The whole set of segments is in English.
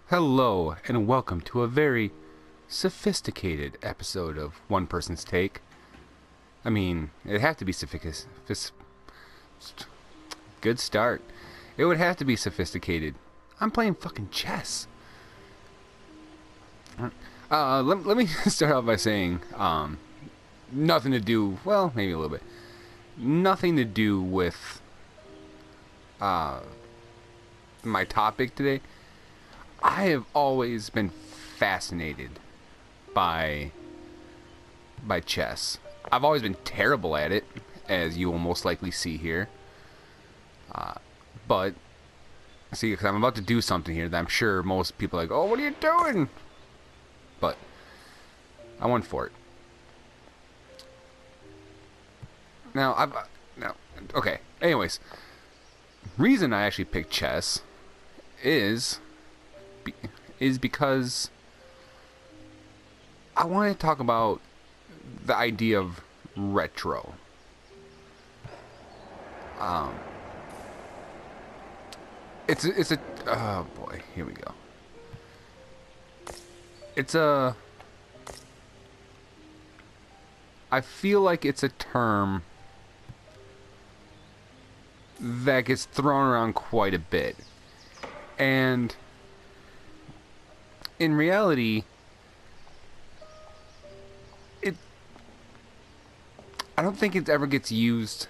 Hello, and welcome to a very sophisticated episode of One Person's Take. I mean, it'd have to be good start. It would have to be sophisticated. I'm playing fucking chess. Let me start off by saying, nothing to do, well, maybe a little bit. Nothing to do with, my topic today. I have always been fascinated by chess. I've always been terrible at it, as you will most likely see here. But see, because I'm about to do something here that I'm sure most people are like, "Oh, what are you doing?" But I went for it. Okay. Anyways, reason I actually picked chess is because I want to talk about the idea of retro. It's a oh boy, here we go. I feel like it's a term that gets thrown around quite a bit, and in reality, I don't think it ever gets used,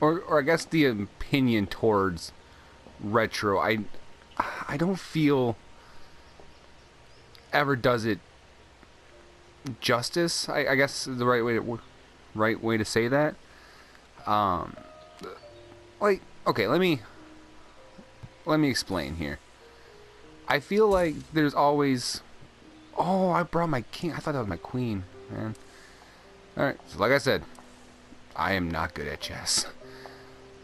or I guess the opinion towards retro, I don't feel ever does it justice. I guess is the right way to say that. Okay, let me explain here. I feel like there's always... Oh, I brought my king. I thought that was my queen, man. Alright, so like I said, I am not good at chess.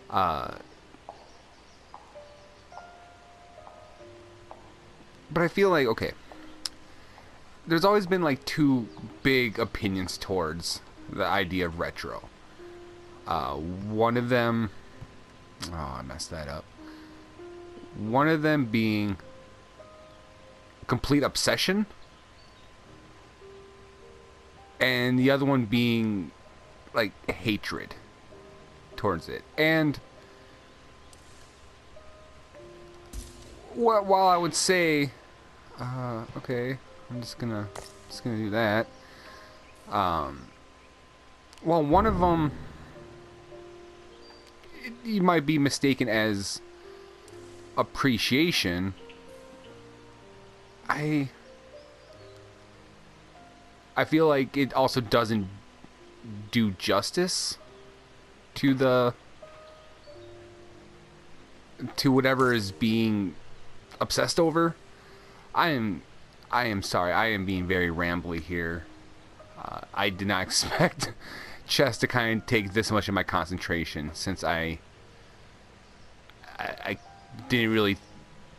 But I feel like, okay, there's always been like two big opinions towards the idea of retro. One of them... Oh, I messed that up. One of them being complete obsession, and the other one being like hatred towards it. And while I would say, okay, I'm just gonna do that. Well, one of them you might be mistaken as appreciation. I feel like it also doesn't do justice to whatever is being obsessed over. I am sorry. I am being very rambly here. I did not expect chess to kind of take this much of my concentration, since I didn't really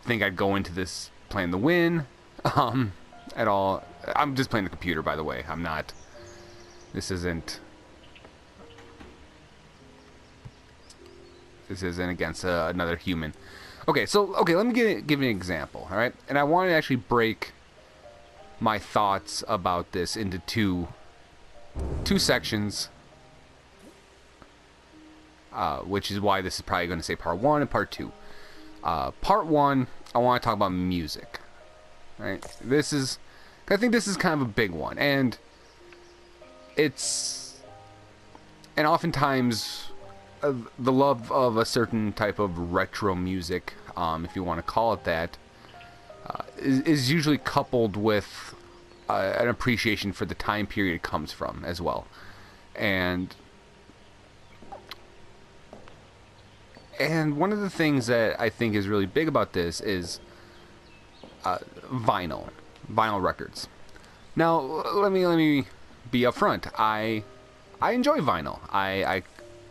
think I'd go into this playing to win at all. I'm just playing the computer, by the way. I'm not... This isn't against another human. Okay, let me give an example, alright? And I want to actually break my thoughts about this into two sections, which is why this is probably going to say part 1 and part 2. Part 1, I want to talk about music. Right? I think this is kind of a big one, and oftentimes the love of a certain type of retro music, if you want to call it that, is usually coupled with an appreciation for the time period it comes from as well. And one of the things that I think is really big about this is vinyl records. Now, let me be upfront. I enjoy vinyl. I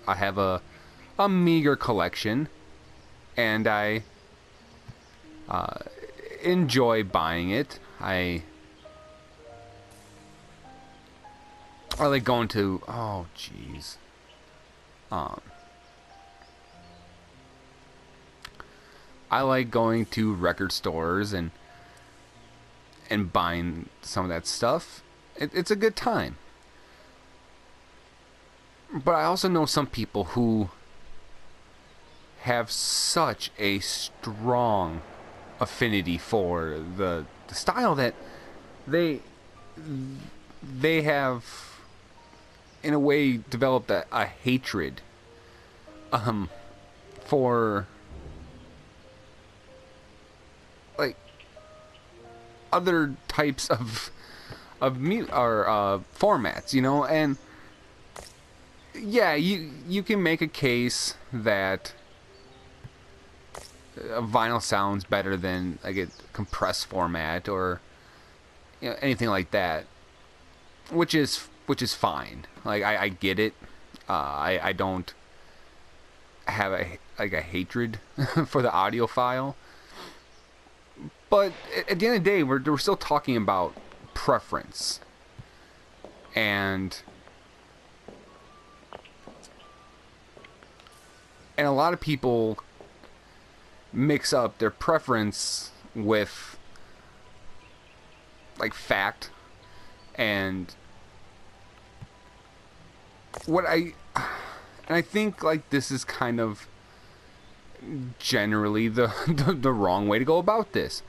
have a meager collection, and I enjoy buying it. I like going to... Oh, jeez. I like going to record stores and and buying some of that stuff, it's a good time. But I also know some people who have such a strong affinity for the style that they have in a way developed a hatred for like other types of formats, you know. And yeah, you can make a case that a vinyl sounds better than like a compressed format or, you know, anything like that, which is fine. Like I get it. I don't have a hatred for the audiophile, but at the end of the day, we're still talking about preference, and a lot of people mix up their preference with like fact. And I think like this is kind of generally the wrong way to go about this.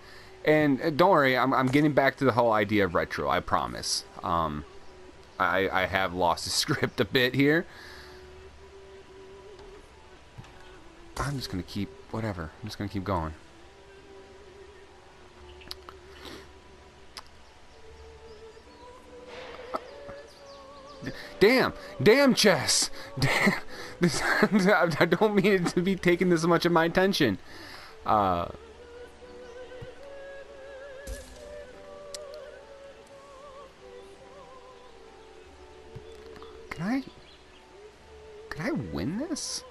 And don't worry, I'm getting back to the whole idea of retro, I promise. I have lost the script a bit here. I'm just gonna keep whatever. I'm just gonna keep going. Damn, chess. Damn, this, I don't mean it to be taking this much of my attention. Can I win this?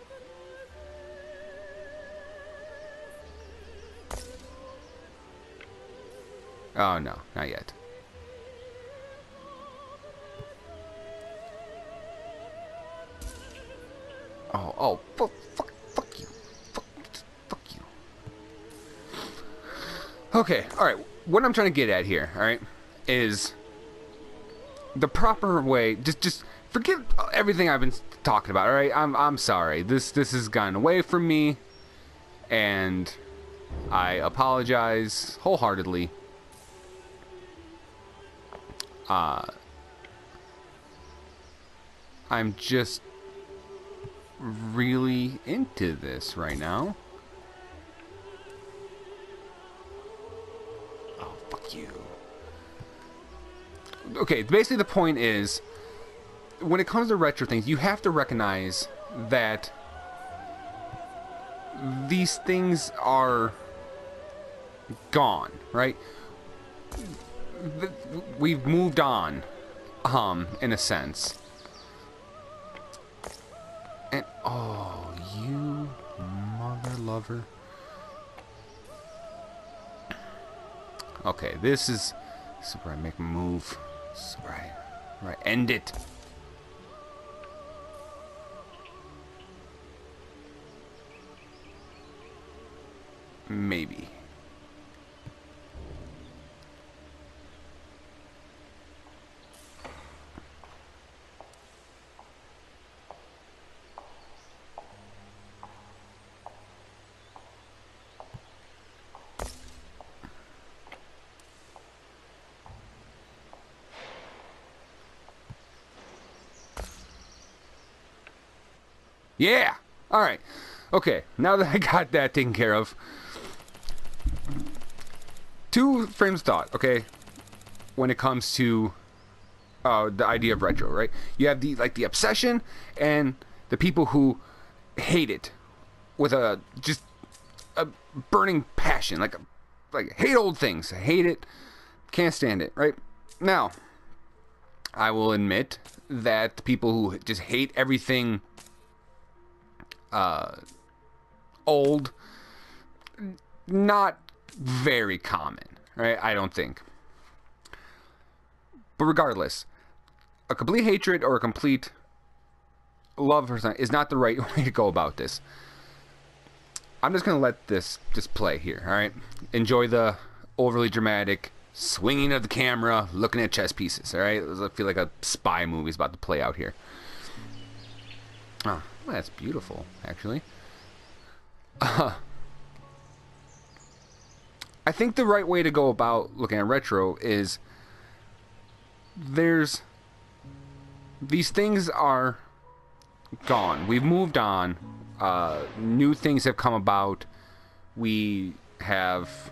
Oh no, not yet. Oh, fuck you. Fuck you. Okay, alright. What I'm trying to get at here, alright, is the proper way. Just forget everything I've been talking about, alright? I'm sorry. This has gotten away from me, and I apologize wholeheartedly. I'm just really into this right now. Oh, fuck you. Okay, basically the point is, when it comes to retro things, you have to recognize that these things are gone, right? We've moved on, in a sense. And oh, you mother lover. Okay, this is where I make a move. This is where I end it. Maybe. Yeah! Alright. Okay, now that I got that taken care of. 2 frames of thought, okay? When it comes to the idea of retro, right? You have the obsession and the people who hate it with just a burning passion, like hate old things, hate it, can't stand it, right? Now, I will admit that the people who just hate everything old, not very common, right? I don't think. But regardless, a complete hatred or a complete love for something is not the right way to go about this. I'm just gonna let this just play here, all right? Enjoy the overly dramatic swinging of the camera, looking at chess pieces. All right, I feel like a spy movie is about to play out here. Oh, well, that's beautiful, actually. I think the right way to go about looking at retro is these things are gone. We've moved on. New things have come about. We have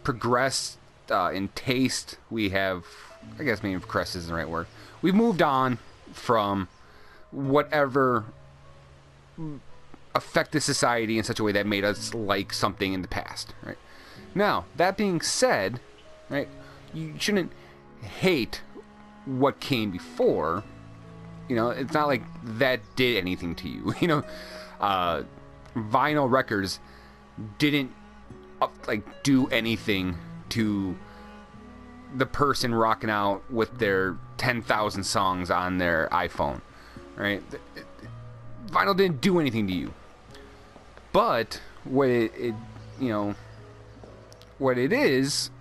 progressed in taste. We have, I guess maybe progressed isn't the right word. We've moved on from whatever affected society in such a way that made us like something in the past, right? Now, that being said, right, you shouldn't hate what came before. You know, it's not like that did anything to you. You know, vinyl records didn't do anything to the person rocking out with their 10,000 songs on their iPhone, right? Vinyl didn't do anything to you. But what it is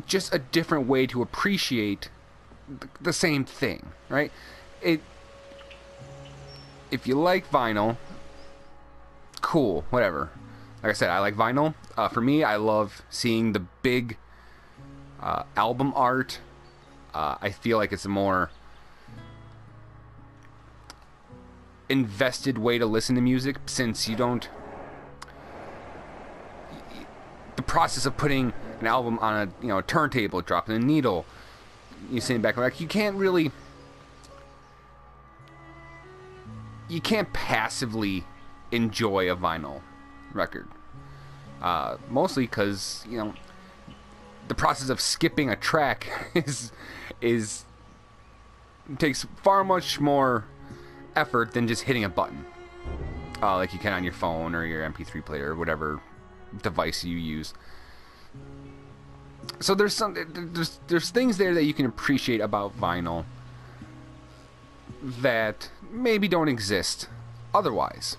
just a different way to appreciate the same thing, right? If you like vinyl, cool, whatever. Like I said, I like vinyl. For me, I love seeing the big album art. I feel like it's a more invested way to listen to music, since you don't... The process of putting an album on a turntable, dropping a needle, you sitting back, like, you can't passively enjoy a vinyl record. Mostly because, the process of skipping a track takes far much more effort than just hitting a button, like you can on your phone or your MP3 player or whatever device you use. So there's things there that you can appreciate about vinyl that maybe don't exist otherwise.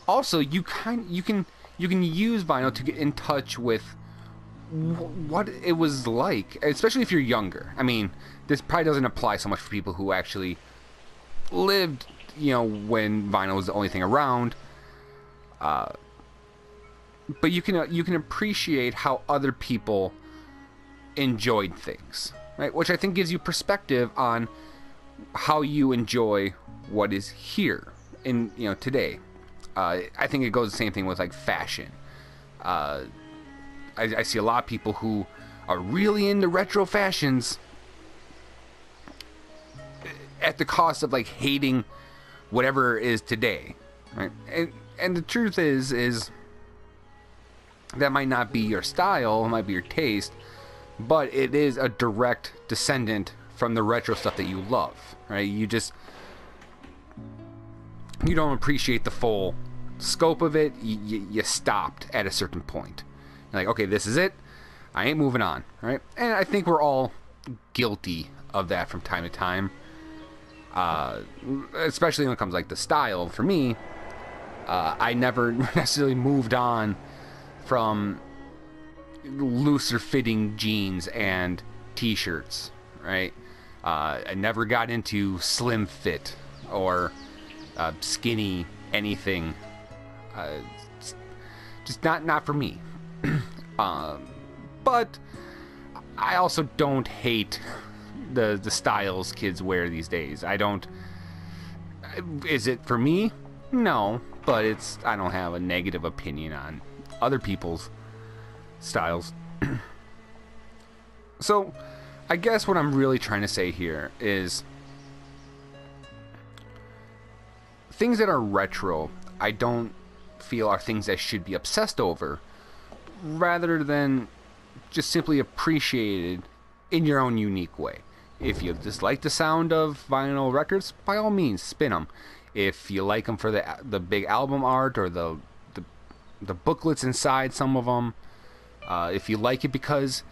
Also, you can use vinyl to get in touch with what it was like, especially if you're younger. I mean, this probably doesn't apply so much for people who actually lived, when vinyl was the only thing around. But you can appreciate how other people enjoyed things, right? Which I think gives you perspective on how you enjoy what is here in today. I think it goes the same thing with like fashion. I see a lot of people who are really into retro fashions at the cost of like hating whatever is today, right? And the truth is that might not be your style, it might be your taste, but it is a direct descendant from the retro stuff that you love, right? You don't appreciate the full scope of it. You stopped at a certain point. You're like, okay, this is it. I ain't moving on, right? And I think we're all guilty of that from time to time. Especially when it comes like the style. For me, I never necessarily moved on from looser fitting jeans and t-shirts, right? I never got into slim fit or skinny anything. Just not for me. But I also don't hate the styles kids wear these days. I don't. Is it for me? No, but I don't have a negative opinion on other people's styles. So, I guess what I'm really trying to say here is things that are retro, I don't feel are things that should be obsessed over, rather than just simply appreciated in your own unique way. If you dislike the sound of vinyl records, by all means, spin them. If you like them for the big album art or the booklets inside some of them, if you like it because,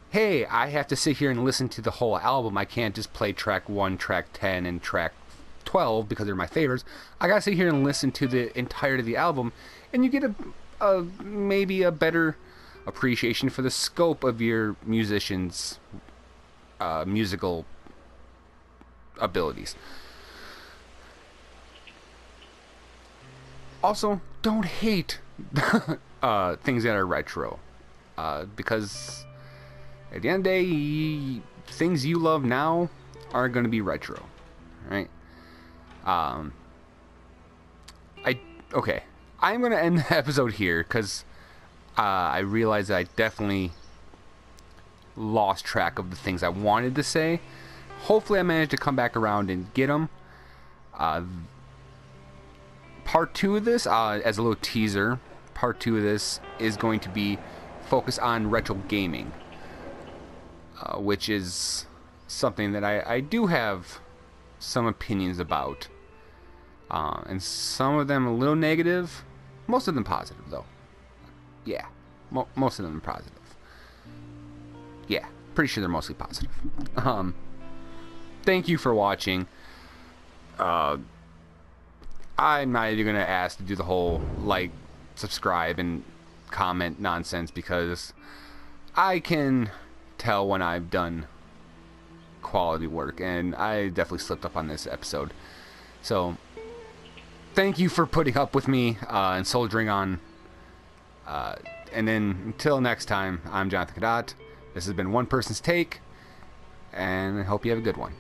hey, I have to sit here and listen to the whole album. I can't just play track 1, track 10, and track 12 because they're my favorites. I gotta sit here and listen to the entirety of the album, and you get maybe a better appreciation for the scope of your musicians' musical abilities. Also, don't hate things that are retro, because at the end of the day, things you love now are going to be retro, right? Okay, I'm going to end the episode here because I realized that I definitely lost track of the things I wanted to say. Hopefully I managed to come back around and get them. Part 2 of this, as a little teaser, part 2 of this is going to be focused on retro gaming, which is something that I do have some opinions about, and some of them a little negative, most of them positive though. Yeah, most of them are positive. Yeah, pretty sure they're mostly positive. Thank you for watching. I'm not even going to ask to do the whole like, subscribe, and comment nonsense, because I can tell when I've done quality work, and I definitely slipped up on this episode. So, thank you for putting up with me and soldiering on. And then, until next time, I'm Jonathan Cadat. This has been One Person's Take, and I hope you have a good one.